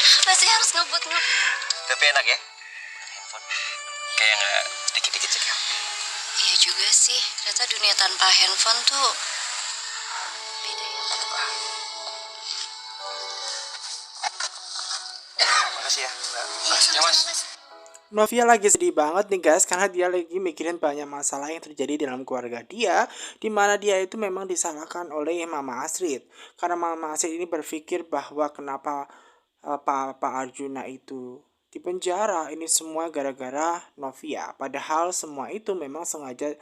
Masih harus ngebut. Tapi enak ya, handphone kayak nggak dikit-dikit sih. Iya juga sih, ternyata dunia tanpa handphone tuh beda ya. Makasih ya, Mbak. Mas. Novia lagi sedih banget nih guys, karena dia lagi mikirin banyak masalah yang terjadi dalam keluarga dia, di mana dia itu memang disalahkan oleh Mama Astrid. Karena Mama Astrid ini berpikir bahwa kenapa Pak Arjuna itu di penjara, ini semua gara-gara Novia. Padahal semua itu memang sengaja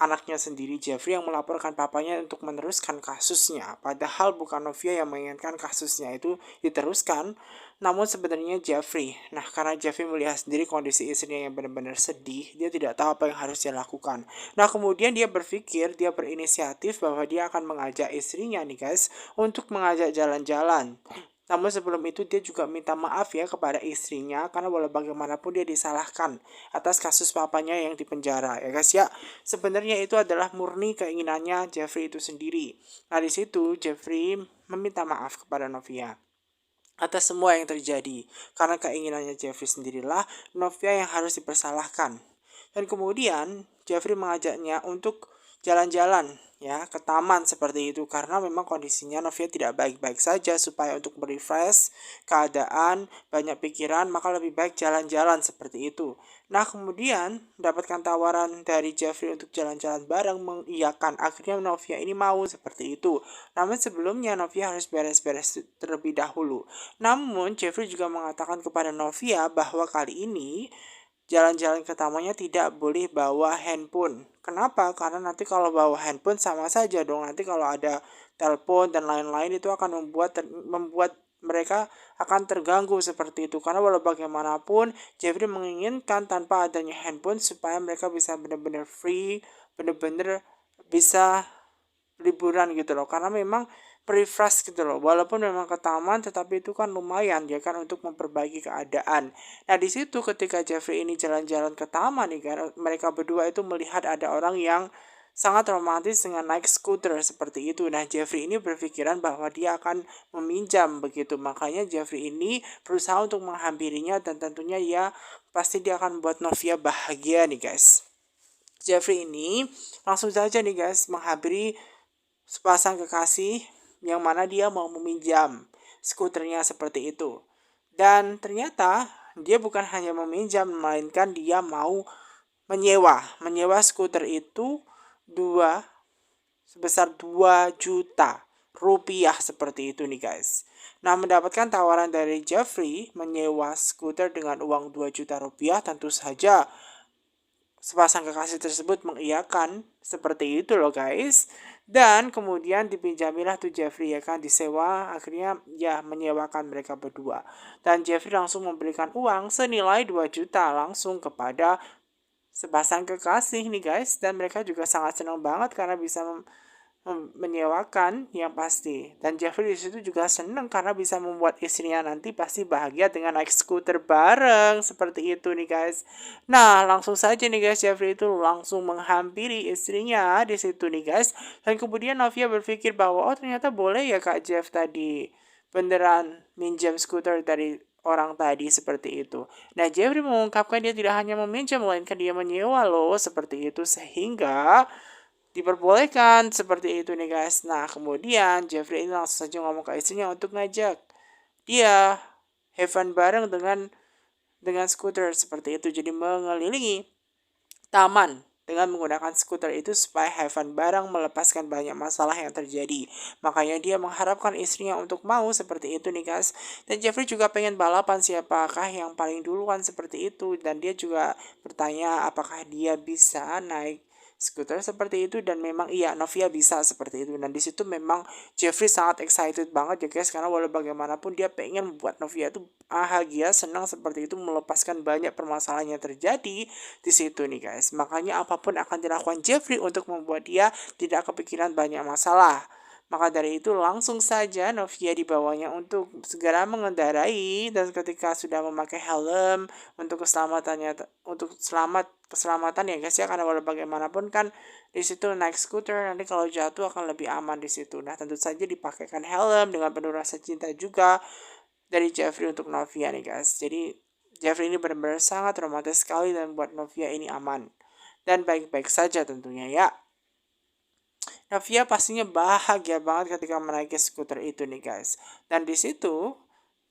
anaknya sendiri Jeffrey yang melaporkan papanya untuk meneruskan kasusnya. Padahal bukan Novia yang menginginkan kasusnya itu diteruskan, namun sebenarnya Jeffrey. Nah, karena Jeffrey melihat sendiri kondisi istrinya yang benar-benar sedih, dia tidak tahu apa yang harus dia lakukan. Nah, kemudian dia berpikir, dia berinisiatif bahwa dia akan mengajak istrinya nih guys, untuk mengajak jalan-jalan. Namun sebelum itu dia juga minta maaf ya kepada istrinya, karena walau bagaimanapun dia disalahkan atas kasus papanya yang dipenjara ya guys ya. Sebenarnya itu adalah murni keinginannya Jeffrey itu sendiri. Nah, di situ Jeffrey meminta maaf kepada Novia atas semua yang terjadi. Karena keinginannya Jeffrey sendirilah Novia yang harus dipersalahkan. Dan kemudian Jeffrey mengajaknya untuk jalan-jalan ya ke taman seperti itu, karena memang kondisinya Novia tidak baik-baik saja. Supaya untuk merefresh keadaan, banyak pikiran, maka lebih baik jalan-jalan seperti itu. Nah, kemudian mendapatkan tawaran dari Jeffrey untuk jalan-jalan bareng, mengiyakan. Akhirnya Novia ini mau seperti itu. Namun sebelumnya Novia harus beres-beres terlebih dahulu. Namun Jeffrey juga mengatakan kepada Novia bahwa kali ini jalan-jalan ke tamannya tidak boleh bawa handphone. Kenapa? Karena nanti kalau bawa handphone sama saja dong. Nanti kalau ada telepon dan lain-lain itu akan membuat mereka akan terganggu seperti itu. Karena walau bagaimanapun Jeffrey menginginkan tanpa adanya handphone supaya mereka bisa benar-benar free, benar-benar bisa liburan gitu loh. Karena memang refresh gitu loh. Walaupun memang ke taman, tetapi itu kan lumayan ya kan untuk memperbaiki keadaan. Nah, di situ ketika Jeffrey ini jalan-jalan ke taman nih kan, mereka berdua itu melihat ada orang yang sangat romantis dengan naik skuter seperti itu. Nah, Jeffrey ini berpikiran bahwa dia akan meminjam begitu. Makanya Jeffrey ini berusaha untuk menghampirinya, dan tentunya ya pasti dia akan membuat Novia bahagia nih guys. Jeffrey ini langsung saja nih guys menghampiri sepasang kekasih yang mana dia mau meminjam skuternya seperti itu. Dan ternyata dia bukan hanya meminjam, melainkan dia mau menyewa skuter itu sebesar 2 juta rupiah seperti itu nih guys. Nah, mendapatkan tawaran dari Jeffrey menyewa skuter dengan uang 2 juta rupiah, tentu saja sepasang kekasih tersebut mengiyakan seperti itu loh guys. Dan kemudian dipinjamilah tuh Jeffrey ya kan, disewa. Akhirnya ya menyewakan mereka berdua. Dan Jeffrey langsung memberikan uang senilai 2 juta langsung kepada sepasang kekasih nih guys. Dan mereka juga sangat senang banget karena bisa menyewakan yang pasti. Dan Jeffrey di situ juga senang karena bisa membuat istrinya nanti pasti bahagia dengan naik skuter bareng seperti itu nih guys. Nah, langsung saja nih guys, Jeffrey itu langsung menghampiri istrinya di situ nih guys. Dan kemudian Novia berpikir bahwa oh ternyata boleh ya Kak Jeff tadi beneran minjam skuter dari orang tadi seperti itu. Nah, Jeffrey mengungkapkan dia tidak hanya meminjam, melainkan dia menyewa loh seperti itu, sehingga diperbolehkan seperti itu nih guys. Nah, kemudian Jeffrey ini langsung saja ngomong ke istrinya untuk ngajak dia have fun bareng dengan skuter seperti itu. Jadi mengelilingi taman dengan menggunakan skuter itu supaya have fun bareng, melepaskan banyak masalah yang terjadi. Makanya dia mengharapkan istrinya untuk mau seperti itu nih guys. Dan Jeffrey juga pengen balapan siapakah yang paling duluan seperti itu. Dan dia juga bertanya apakah dia bisa naik skuter seperti itu, dan memang iya Novia bisa seperti itu. Dan di situ memang Jeffrey sangat excited banget ya guys, karena walau bagaimanapun dia pengen membuat Novia itu bahagia, senang seperti itu, melepaskan banyak permasalahan yang terjadi di situ nih guys. Makanya apapun akan dilakukan Jeffrey untuk membuat dia tidak kepikiran banyak masalah. Maka dari itu langsung saja Novia dibawanya untuk segera mengendarai, dan ketika sudah memakai helm untuk keselamatan ya guys ya, karena walau bagaimanapun kan di situ naik skuter nanti kalau jatuh akan lebih aman di situ. Nah, tentu saja dipakaikan helm dengan penuh rasa cinta juga. dari Jeffrey untuk Novia nih guys. Jadi Jeffrey ini benar-benar sangat romantis sekali dan buat Novia ini aman dan baik-baik saja tentunya ya. Novia pastinya bahagia banget ketika menaiki skuter itu nih guys. Dan di situ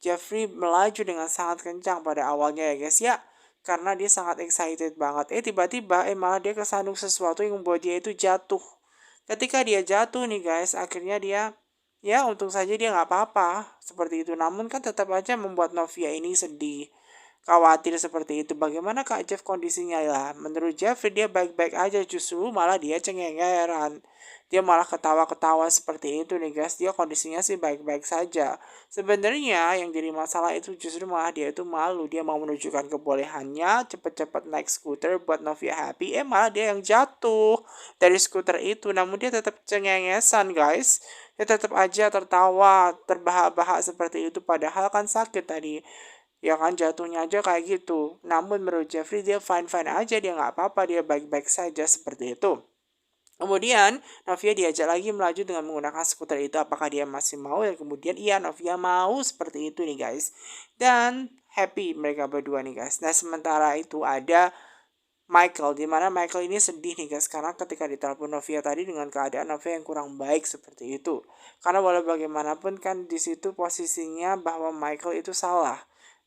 Jeffrey melaju dengan sangat kencang pada awalnya ya guys ya. Karena dia sangat excited banget. Tiba-tiba malah dia kesandung sesuatu yang membuat dia itu jatuh. Ketika dia jatuh nih guys, akhirnya dia ya untung saja dia nggak apa-apa seperti itu. Namun kan tetap aja membuat Novia ini sedih, khawatir seperti itu. Bagaimana Kak Jeff kondisinya ya? Menurut Jeffrey dia baik-baik aja, justru malah dia cengengeran. Dia malah ketawa-ketawa seperti itu nih guys. Dia kondisinya sih baik-baik saja. Sebenarnya yang jadi masalah itu justru malah dia itu malu. Dia mau menunjukkan kebolehannya cepet-cepet naik skuter buat Novia happy. Malah dia yang jatuh dari skuter itu. Namun dia tetap cengengesan guys. Dia tetap aja tertawa, terbahak-bahak seperti itu. Padahal kan sakit tadi. Ya kan jatuhnya aja kayak gitu. Namun menurut Jeffrey dia fine-fine aja. Dia nggak apa-apa. Dia baik-baik saja seperti itu. Kemudian Novia diajak lagi melaju dengan menggunakan skuter itu. Apakah dia masih mau? Dan kemudian iya Novia mau seperti itu nih guys. Dan happy mereka berdua nih guys. Nah sementara itu ada Michael, di mana Michael ini sedih nih guys karena ketika ditelepon Novia tadi dengan keadaan Novia yang kurang baik seperti itu. Karena walau bagaimanapun kan di situ posisinya bahwa Michael itu salah.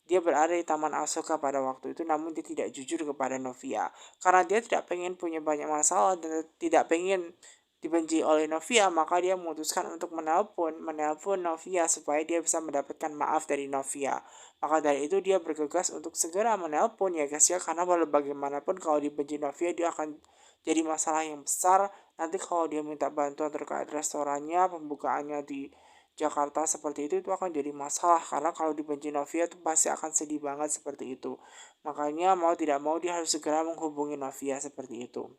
Dia berada di Taman Asoka pada waktu itu namun dia tidak jujur kepada Novia. Karena dia tidak pengen punya banyak masalah dan tidak pengen dibenci oleh Novia, maka dia memutuskan untuk menelpon Novia supaya dia bisa mendapatkan maaf dari Novia. Maka dari itu dia bergegas untuk segera menelpon ya guys ya, karena walau bagaimanapun kalau dibenci Novia dia akan jadi masalah yang besar. Nanti kalau dia minta bantuan terkait restorannya, pembukaannya di Jakarta seperti itu akan jadi masalah karena kalau dibenci Novia itu pasti akan sedih banget seperti itu. Makanya mau tidak mau dia harus segera menghubungi Novia seperti itu.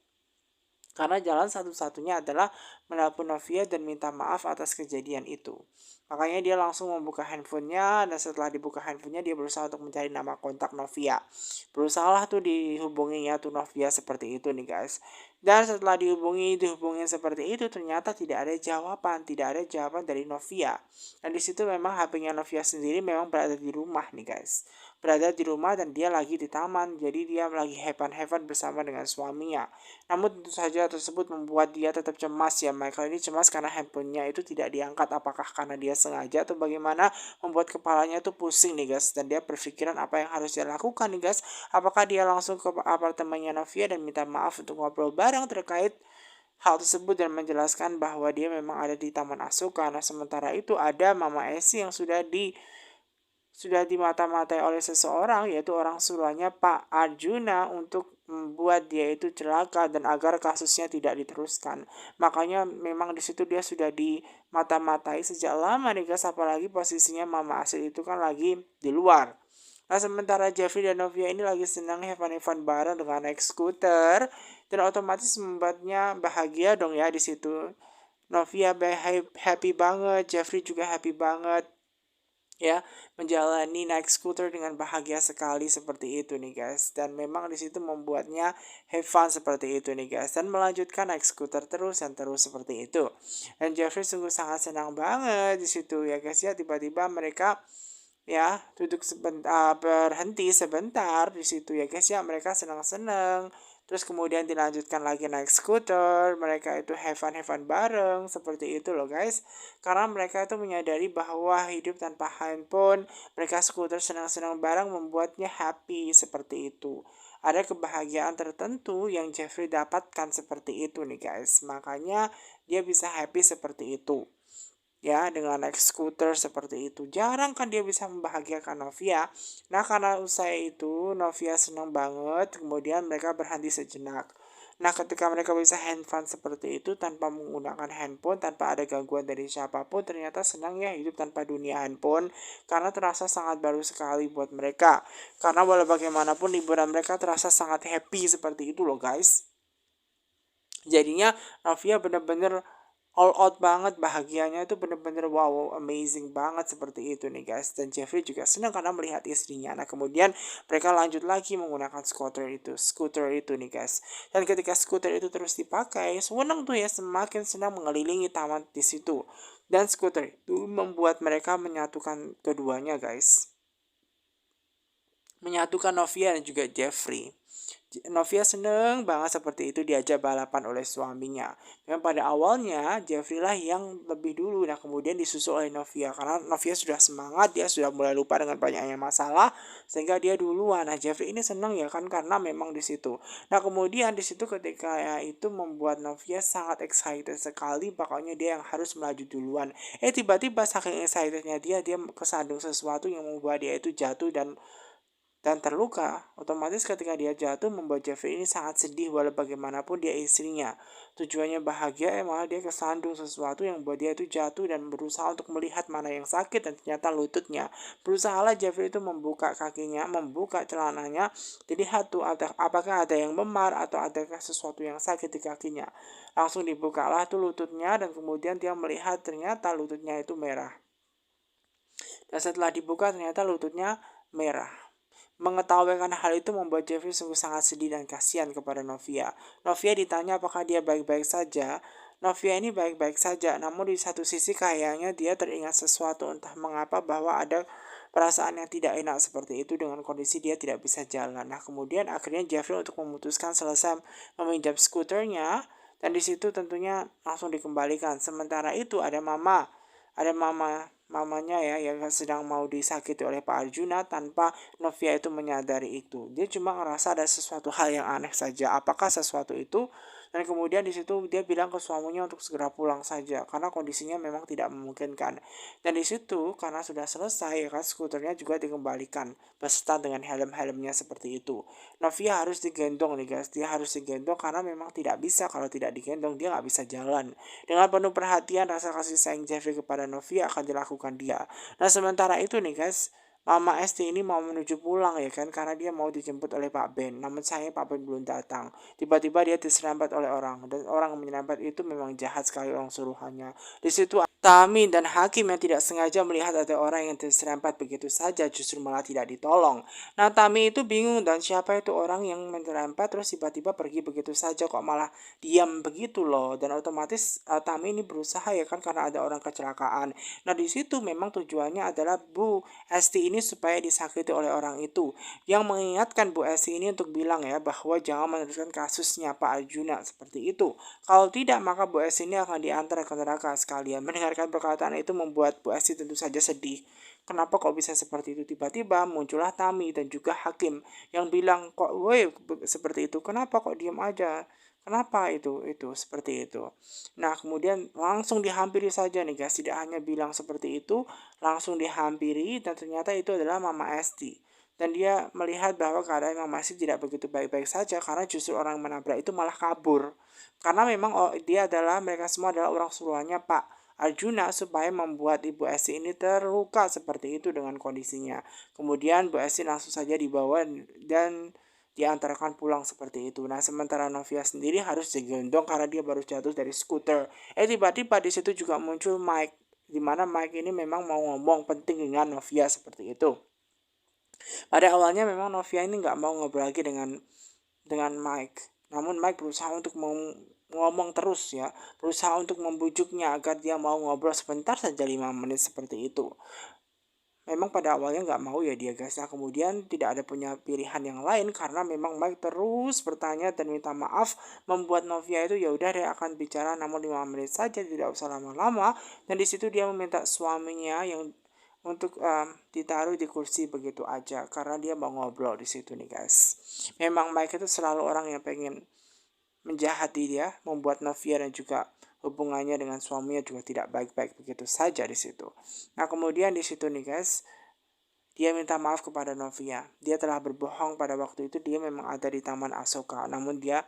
Karena jalan satu-satunya adalah menelpon Novia dan minta maaf atas kejadian itu. Makanya dia langsung membuka handphonenya dan setelah dibuka handphonenya dia berusaha untuk mencari nama kontak Novia. Berusaha tuh dihubunginya tuh Novia seperti itu nih guys. Dan setelah dihubungin seperti itu ternyata tidak ada jawaban dari Novia. Dan di situ memang HP-nya Novia sendiri memang berada di rumah nih guys. Berada di rumah dan dia lagi di taman, jadi dia lagi have-fun bersama dengan suaminya. Namun tentu saja tersebut membuat dia tetap cemas ya. Michael ini cemas karena handphonenya itu tidak diangkat. Apakah karena dia sengaja atau bagaimana, membuat kepalanya itu pusing nih guys. Dan dia berpikiran apa yang harus dia lakukan nih guys. Apakah dia langsung ke apartemennya Novia dan minta maaf untuk ngobrol bareng terkait hal tersebut dan menjelaskan bahwa dia memang ada di Taman Asuka. Nah sementara itu ada Mama Esi yang sudah dimata-matai oleh seseorang yaitu orang suruhannya Pak Arjuna untuk membuat dia itu celaka dan agar kasusnya tidak diteruskan. Makanya memang di situ dia sudah dimata-matai sejak lama nih guys, apalagi posisinya Mama Asil itu kan lagi di luar. Nah sementara Jeffrey dan Novia ini lagi senang have-fun bareng dengan naik skuter dan otomatis membuatnya bahagia dong ya di situ. Novia happy banget, Jeffrey juga happy banget ya menjalani naik skuter dengan bahagia sekali seperti itu nih guys, dan memang di situ membuatnya have fun seperti itu nih guys dan melanjutkan naik skuter terus dan terus seperti itu. Dan Jeffrey sungguh sangat senang banget di situ ya guys ya. Tiba-tiba mereka ya duduk sebentar, berhenti sebentar di situ ya guys ya. Mereka senang-senang. Terus kemudian dilanjutkan lagi naik skuter, mereka itu have fun bareng, seperti itu loh guys. Karena mereka itu menyadari bahwa hidup tanpa handphone, mereka skuter senang-senang bareng membuatnya happy seperti itu. Ada kebahagiaan tertentu yang Jeffrey dapatkan seperti itu nih guys. Makanya dia bisa happy seperti itu. Ya, dengan naik skuter seperti itu. Jarang kan dia bisa membahagiakan Novia. Nah, karena usai itu Novia senang banget, kemudian mereka berhenti sejenak. Nah, ketika mereka bisa handphone seperti itu tanpa menggunakan handphone, tanpa ada gangguan dari siapapun, ternyata senang ya hidup tanpa dunia handphone karena terasa sangat baru sekali buat mereka. Karena walau bagaimanapun liburan mereka terasa sangat happy seperti itu loh guys. Jadinya Novia benar-benar all out banget, bahagianya itu bener-bener wow amazing banget seperti itu nih guys. Dan Jeffrey juga senang karena melihat istrinya. Nah kemudian mereka lanjut lagi menggunakan skuter itu nih guys. Dan ketika skuter itu terus dipakai, senang tuh ya, semakin senang mengelilingi taman di situ. dan skuter itu membuat mereka menyatukan keduanya guys. Menyatukan Novia dan juga Jeffrey. Novia seneng banget seperti itu diajak balapan oleh suaminya. Memang pada awalnya Jeffrey lah yang lebih dulu, nah kemudian disusul oleh Novia karena Novia sudah semangat, dia sudah mulai lupa dengan banyaknya masalah sehingga dia duluan. Nah Jeffrey ini seneng ya kan karena memang di situ. Nah kemudian di situ ketika ya, itu membuat Novia sangat excited sekali, pokoknya dia yang harus melaju duluan. Tiba-tiba saking excitednya dia kesandung sesuatu yang membuat dia itu jatuh dan terluka. Otomatis ketika dia jatuh membuat Jeffrey ini sangat sedih walau bagaimanapun dia istrinya. Tujuannya bahagia, malah dia kesandung sesuatu yang membuat dia itu jatuh dan berusaha untuk melihat mana yang sakit dan ternyata lututnya. Berusahalah Jeffrey itu membuka kakinya, membuka celananya, dilihat tuh apakah ada yang memar atau adakah sesuatu yang sakit di kakinya. Langsung dibukalah tuh lututnya dan kemudian dia melihat ternyata lututnya itu merah. Dan setelah dibuka ternyata lututnya merah. Mengetahui hal itu membuat Jeffrey sungguh sangat sedih dan kasihan kepada Novia. Novia ditanya apakah dia baik-baik saja. Novia ini baik-baik saja, namun di satu sisi kayaknya dia teringat sesuatu entah mengapa bahwa ada perasaan yang tidak enak seperti itu dengan kondisi dia tidak bisa jalan. Nah kemudian akhirnya Jeffrey untuk memutuskan selesai meminjam skuternya dan di situ tentunya langsung dikembalikan. Sementara itu ada mamanya ya yang sedang mau disakiti oleh Pak Arjuna tanpa Novia itu menyadari itu. Dia cuma ngerasa ada sesuatu hal yang aneh saja. Apakah sesuatu itu? Dan kemudian di situ dia bilang ke suaminya untuk segera pulang saja karena kondisinya memang tidak memungkinkan. Dan di situ karena sudah selesai ya kan skuternya juga dikembalikan beserta dengan helm-helmnya seperti itu. Novia harus digendong nih guys. Dia harus digendong karena memang tidak bisa, kalau tidak digendong dia nggak bisa jalan. Dengan penuh perhatian rasa kasih sayang Jeffrey kepada Novia akan dilakukan dia. Nah sementara itu nih guys, Mama Esti ini mau menuju pulang ya kan karena dia mau dijemput oleh Pak Ben. Namun sayangnya Pak Ben belum datang. Tiba-tiba dia diserempet oleh orang dan orang yang menyerempet itu memang jahat sekali orang suruhannya. Di situ Tami dan Hakim yang tidak sengaja melihat ada orang yang diserempet begitu saja justru malah tidak ditolong. Nah Tami itu bingung dan siapa itu orang yang menyerempet terus tiba-tiba pergi begitu saja kok malah diam begitu loh. Dan otomatis Tami ini berusaha ya kan karena ada orang kecelakaan. Nah di situ memang tujuannya adalah Bu Esti ini supaya disakiti oleh orang itu. Yang mengingatkan Bu Esti ini untuk bilang ya bahwa jangan meneruskan kasusnya Pak Arjuna seperti itu. Kalau tidak maka Bu Esti ini akan diantar ke neraka sekalian. Mendengarkan perkataan itu membuat Bu Esti tentu saja sedih. Kenapa kok bisa seperti itu? Tiba-tiba muncullah Tami dan juga Hakim yang bilang kok woi seperti itu. Kenapa kok diam aja? Kenapa itu seperti itu. Nah kemudian langsung dihampiri saja nih guys. Tidak hanya bilang seperti itu, langsung dihampiri dan ternyata itu adalah Mama Esti. Dan dia melihat bahwa keadaan Mama Esti tidak begitu baik-baik saja karena justru orang yang menabrak itu malah kabur. Karena memang mereka semua adalah orang suruhannya Pak Arjuna supaya membuat Ibu Esti ini terluka seperti itu dengan kondisinya. Kemudian Bu Esti langsung saja dibawa dan diantarkan pulang seperti itu. Nah, sementara Novia sendiri harus digendong karena dia baru jatuh dari skuter. Tiba-tiba di situ juga muncul Mike, di mana Mike ini memang mau ngomong penting dengan Novia seperti itu. Pada awalnya memang Novia ini nggak mau ngobrol lagi dengan Mike. Namun Mike berusaha untuk ngomong terus ya, berusaha untuk membujuknya agar dia mau ngobrol sebentar saja 5 menit seperti itu. Memang pada awalnya nggak mau ya dia guys. Nah kemudian tidak ada punya pilihan yang lain karena memang Mike terus bertanya dan minta maaf membuat Novia itu ya udah dia akan bicara namun 5 menit saja tidak usah lama-lama. Dan di situ dia meminta suaminya yang untuk ditaruh di kursi begitu aja karena dia mau ngobrol di situ nih guys. Memang Mike itu selalu orang yang pengen menjahati dia, membuat Novia dan juga hubungannya dengan suaminya juga tidak baik-baik begitu saja di situ. Nah kemudian di situ nih guys, dia minta maaf kepada Novia. Dia telah berbohong pada waktu itu dia memang ada di Taman Asoka, namun dia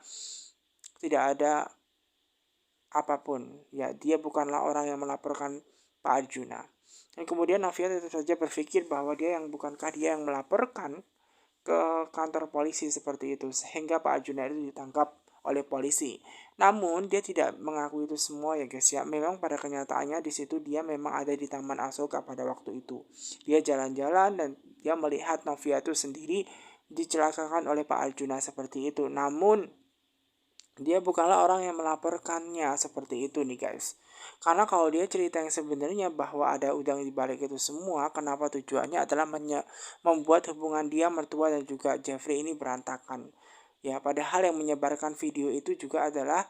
tidak ada apapun. Ya dia bukanlah orang yang melaporkan Pak Arjuna. Dan kemudian Novia tetap saja berpikir bahwa dia yang melaporkan ke kantor polisi seperti itu sehingga Pak Arjuna itu ditangkap oleh polisi. Namun dia tidak mengakui itu semua ya guys ya. Memang pada kenyataannya di situ dia memang ada di Taman Asoka pada waktu itu. Dia jalan-jalan dan dia melihat Novia itu sendiri dicelakakan oleh Pak Arjuna seperti itu. Namun dia bukanlah orang yang melaporkannya seperti itu nih guys. Karena kalau dia cerita yang sebenarnya bahwa ada udang di balik itu semua, kenapa tujuannya adalah membuat hubungan dia mertua dan juga Jeffrey ini berantakan. Ya, padahal yang menyebarkan video itu juga adalah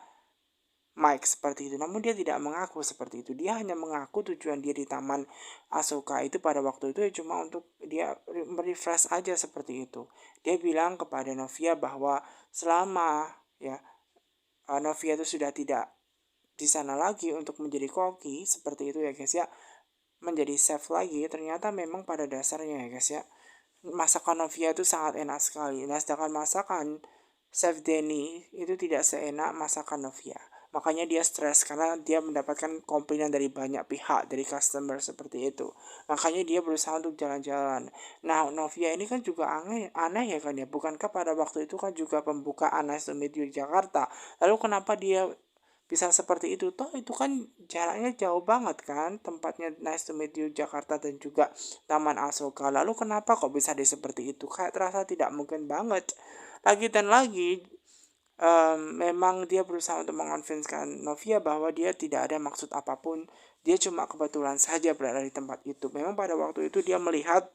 Mike seperti itu. Namun dia tidak mengaku seperti itu. Dia hanya mengaku tujuan dia di Taman Asoka itu pada waktu itu ya cuma untuk dia merefresh aja seperti itu. Dia bilang kepada Novia bahwa selama ya Novia itu sudah tidak di sana lagi untuk menjadi koki seperti itu ya guys ya, menjadi chef lagi, ternyata memang pada dasarnya ya guys ya, masakan Novia itu sangat enak sekali. Nah, sedangkan masakan Chef Denny itu tidak seenak masakan Novia. Makanya dia stres karena dia mendapatkan komplainan dari banyak pihak, dari customer seperti itu. Makanya dia berusaha untuk jalan-jalan. Nah, Novia ini kan juga aneh ya kan ya. Bukankah pada waktu itu kan juga pembukaan Nice to Meet You Jakarta. Lalu kenapa dia bisa seperti itu? Toh itu kan jaraknya jauh banget kan tempatnya Nice to Meet You Jakarta dan juga Taman Asoka. Lalu kenapa kok bisa di seperti itu? Kayak terasa tidak mungkin banget. Lagi dan lagi memang dia berusaha untuk mengonvinskan Novia bahwa dia tidak ada maksud apapun. Dia cuma kebetulan saja berada di tempat itu. Memang pada waktu itu dia melihat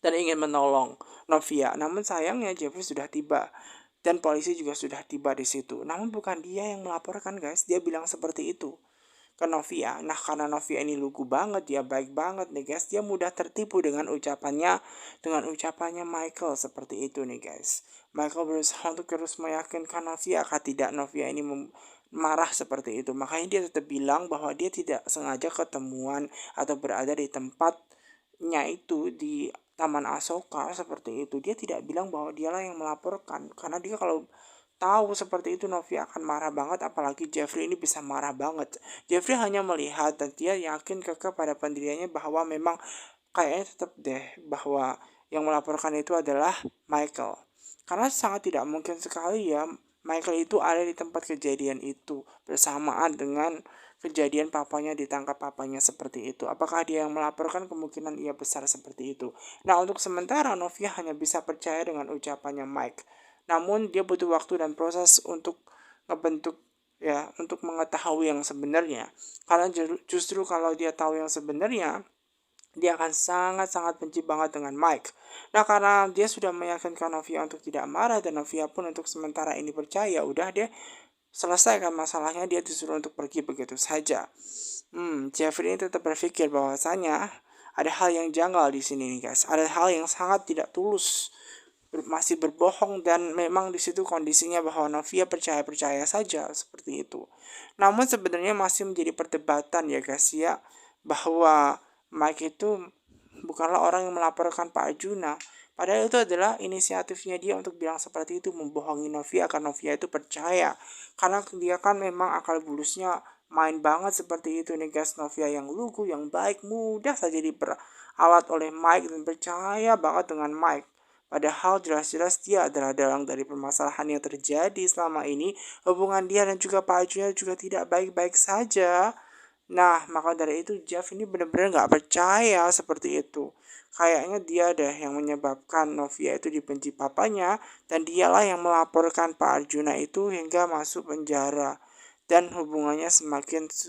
dan ingin menolong Novia. Namun sayangnya Jeffrey sudah tiba dan polisi juga sudah tiba di situ. Namun bukan dia yang melaporkan guys. Dia bilang seperti itu ke Novia. Nah, karena Novia ini lugu banget, dia baik banget nih guys. Dia mudah tertipu dengan ucapannya Michael seperti itu nih guys. Michael berusaha untuk terus meyakinkan Novia agar tidak Novia ini marah seperti itu. Makanya dia tetap bilang bahwa dia tidak sengaja ketemuan atau berada di tempatnya itu di Taman Asoka seperti itu. Dia tidak bilang bahwa dialah yang melaporkan karena dia kalau tahu seperti itu Novia akan marah banget, apalagi Jeffrey ini bisa marah banget. Jeffrey hanya melihat dan dia yakin kekeh pada pendiriannya bahwa memang kayaknya tetap deh bahwa yang melaporkan itu adalah Michael. Karena sangat tidak mungkin sekali ya Michael itu ada di tempat kejadian itu bersamaan dengan kejadian papanya ditangkap papanya seperti itu. Apakah dia yang melaporkan? Kemungkinan ia besar seperti itu. Nah, untuk sementara Novia hanya bisa percaya dengan ucapannya Mike. Namun dia butuh waktu dan proses untuk ngebentuk ya, untuk mengetahui yang sebenarnya. Karena justru kalau dia tahu yang sebenarnya, dia akan sangat-sangat benci banget dengan Mike. Nah, karena dia sudah meyakinkan Novia untuk tidak marah dan Novia pun untuk sementara ini percaya, udah dia selesaikan masalahnya, dia disuruh untuk pergi begitu saja. Jeffrey ini tetap berpikir bahwasanya ada hal yang janggal di sini nih guys. Ada hal yang sangat tidak tulus, masih berbohong, dan memang di situ kondisinya bahwa Novia percaya-percaya saja seperti itu. Namun sebenarnya masih menjadi perdebatan ya guys ya, bahwa Mike itu bukanlah orang yang melaporkan Pak Arjuna. Padahal itu adalah inisiatifnya dia untuk bilang seperti itu, membohongi Novia agar Novia itu percaya. Karena dia kan memang akal bulusnya main banget seperti itu nih guys. Novia yang lugu, yang baik, mudah saja diperalat oleh Mike dan percaya banget dengan Mike. Padahal jelas-jelas dia adalah dalang dari permasalahan yang terjadi selama ini. Hubungan dia dan juga Pak Arjuna juga tidak baik-baik saja. Nah, maka dari itu Jeff ini benar-benar gak percaya seperti itu. Kayaknya dia deh yang menyebabkan Novia itu dibenci papanya, dan dialah yang melaporkan Pak Arjuna itu hingga masuk penjara. Dan hubungannya semakin